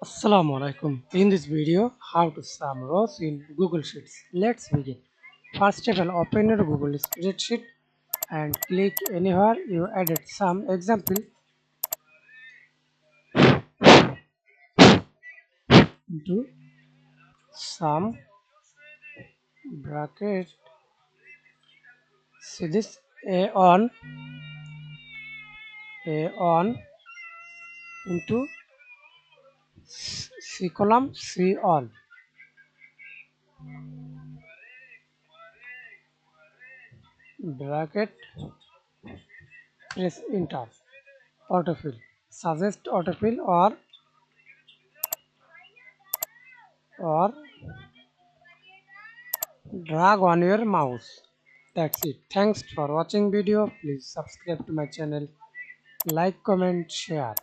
Assalamu Walaikum. In this video, how to sum rows in Google Sheets. Let's begin. First of all, open your Google spreadsheet and click anywhere you added some example into sum bracket. See this A on into C column C on bracket. Press enter. Autofill. Suggest autofill or drag on your mouse. That's it. Thanks for watching video. Please subscribe to my channel. Like, comment, share.